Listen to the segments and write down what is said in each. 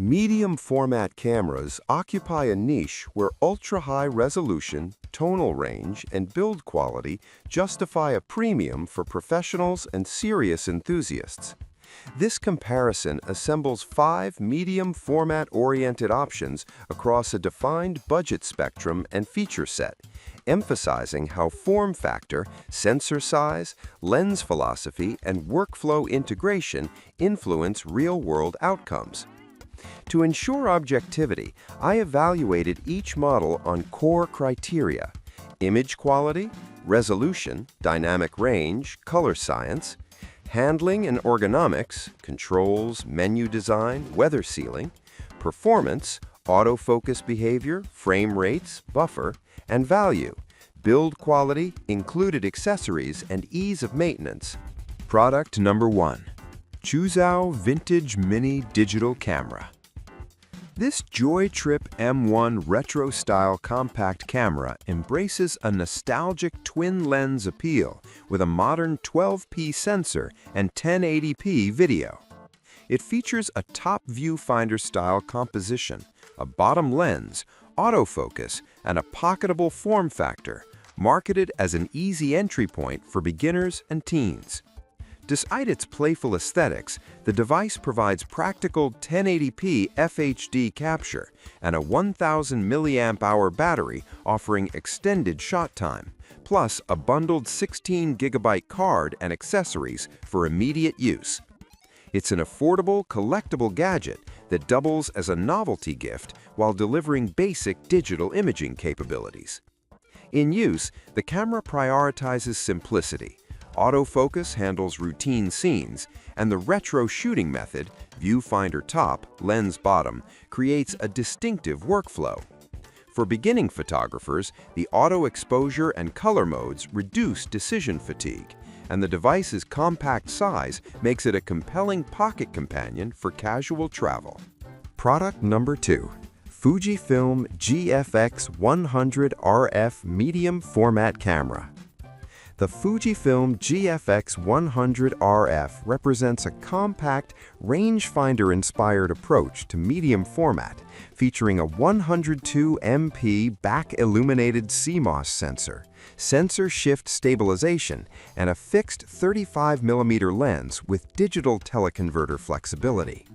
Medium format cameras occupy a niche where ultra-high resolution, tonal range, and build quality justify a premium for professionals and serious enthusiasts. This comparison assembles 5 medium format-oriented options across a defined budget spectrum and feature set, emphasizing how form factor, sensor size, lens philosophy, and workflow integration influence real-world outcomes. To ensure objectivity, I evaluated each model on core criteria: image quality, resolution, dynamic range, color science, handling and ergonomics, controls, menu design, weather sealing, performance, autofocus behavior, frame rates, buffer, and value, build quality, included accessories, and ease of maintenance. Product number 1. Chuzhou Vintage Mini Digital Camera. This Joy Trip M1 retro-style compact camera embraces a nostalgic twin-lens appeal with a modern 12p sensor and 1080p video. It features a top viewfinder-style composition, a bottom lens, autofocus, and a pocketable form factor, marketed as an easy entry point for beginners and teens. Despite its playful aesthetics, the device provides practical 1080p FHD capture and a 1000 mAh battery offering extended shot time, plus a bundled 16GB card and accessories for immediate use. It's an affordable, collectible gadget that doubles as a novelty gift while delivering basic digital imaging capabilities. In use, the camera prioritizes simplicity. Autofocus handles routine scenes, and the retro shooting method, viewfinder top, lens bottom, creates a distinctive workflow. For beginning photographers, the auto exposure and color modes reduce decision fatigue, and the device's compact size makes it a compelling pocket companion for casual travel. Product number 2. Fujifilm GFX 100 RF Medium Format Camera. The Fujifilm GFX 100 RF represents a compact, rangefinder-inspired approach to medium format, featuring a 102 MP back-illuminated CMOS sensor shift stabilization, and a fixed 35mm lens with digital teleconverter flexibility.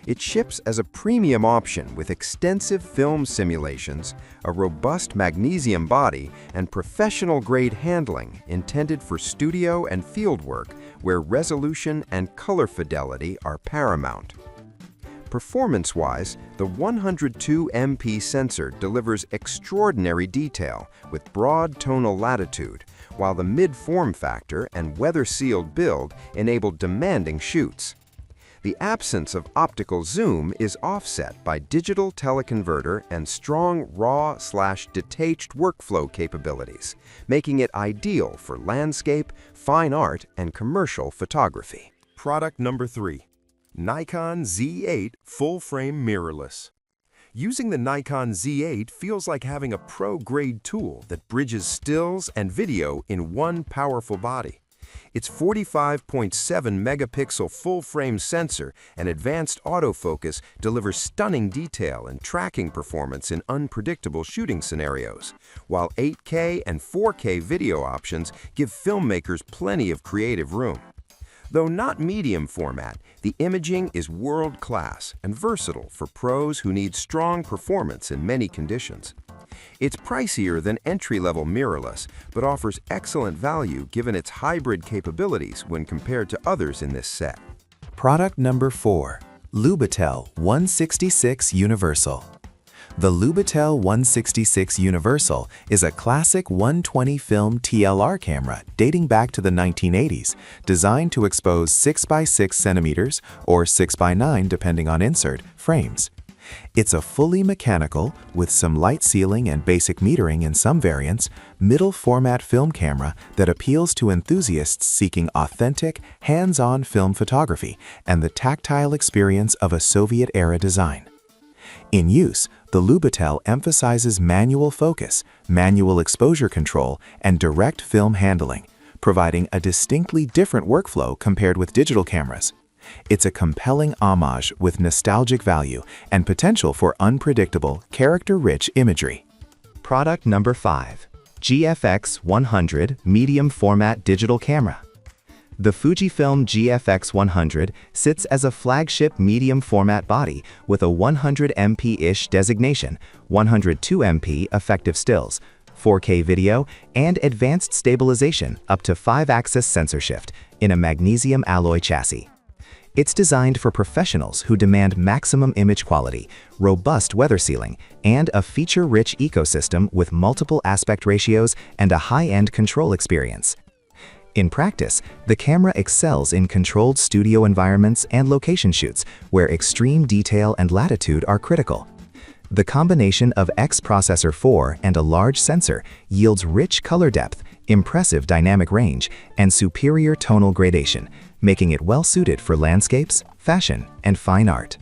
It ships as a premium option with extensive film simulations, a robust magnesium body, and professional-grade handling intended for studio and field work where resolution and color fidelity are paramount. Performance-wise, the 102 MP sensor delivers extraordinary detail with broad tonal latitude, while the mid-form factor and weather-sealed build enable demanding shoots. The absence of optical zoom is offset by digital teleconverter and strong RAW/detached workflow capabilities, making it ideal for landscape, fine art, and commercial photography. Product number 3. Nikon Z8 Full-Frame Mirrorless. Using the Nikon Z8 feels like having a pro-grade tool that bridges stills and video in one powerful body. Its 45.7 megapixel full-frame sensor and advanced autofocus deliver stunning detail and tracking performance in unpredictable shooting scenarios, while 8K and 4K video options give filmmakers plenty of creative room. Though not medium format, the imaging is world-class and versatile for pros who need strong performance in many conditions. It's pricier than entry-level mirrorless, but offers excellent value given its hybrid capabilities when compared to others in this set. Product number 4. Lubitel 166 Universal. The Lubitel 166 Universal is a classic 120 film TLR camera dating back to the 1980s, designed to expose 6x6 centimeters or 6x9 depending on insert frames. It's a fully mechanical, with some light sealing and basic metering in some variants, middle-format film camera that appeals to enthusiasts seeking authentic, hands-on film photography and the tactile experience of a Soviet-era design. In use, the Lubitel emphasizes manual focus, manual exposure control, and direct film handling, providing a distinctly different workflow compared with digital cameras. It's a compelling homage with nostalgic value and potential for unpredictable, character-rich imagery. Product number 5. GFX 100 Medium Format Digital Camera. The Fujifilm GFX 100 sits as a flagship medium format body with a 100 MP-ish designation, 102 MP effective stills, 4K video, and advanced stabilization up to 5-axis sensor shift in a magnesium alloy chassis. It's designed for professionals who demand maximum image quality, robust weather sealing, and a feature-rich ecosystem with multiple aspect ratios and a high-end control experience. In practice, the camera excels in controlled studio environments and location shoots where extreme detail and latitude are critical. The combination of X-Processor 4 and a large sensor yields rich color depth, impressive dynamic range, and superior tonal gradation, making it well-suited for landscapes, fashion, and fine art.